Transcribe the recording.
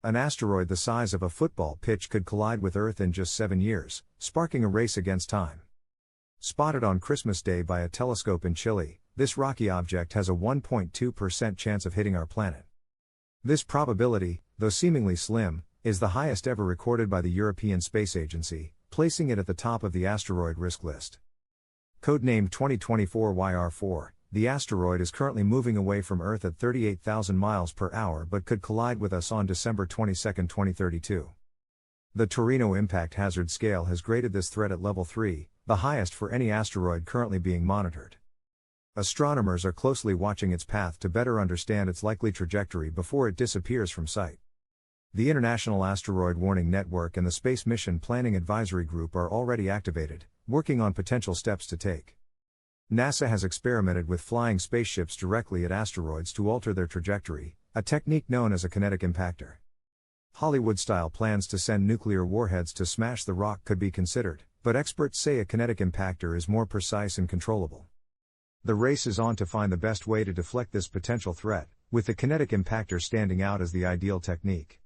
An asteroid the size of a football pitch could collide with Earth in just 7 years, sparking a race against time. Spotted on Christmas Day by a telescope in Chile, this rocky object has a 1.2% chance of hitting our planet. This probability, though seemingly slim, is the highest ever recorded by the European Space Agency, placing it at the top of the asteroid risk list. Codenamed 2024 YR4, the asteroid is currently moving away from Earth at 38,000 miles per hour but could collide with us on December 22, 2032. The Torino Impact Hazard Scale has graded this threat at level 3, the highest for any asteroid currently being monitored. Astronomers are closely watching its path to better understand its likely trajectory before it disappears from sight. The International Asteroid Warning Network and the Space Mission Planning Advisory Group are already activated, working on potential steps to take. NASA has experimented with flying spaceships directly at asteroids to alter their trajectory, a technique known as a kinetic impactor. Hollywood-style plans to send nuclear warheads to smash the rock could be considered, but experts say a kinetic impactor is more precise and controllable. The race is on to find the best way to deflect this potential threat, with the kinetic impactor standing out as the ideal technique.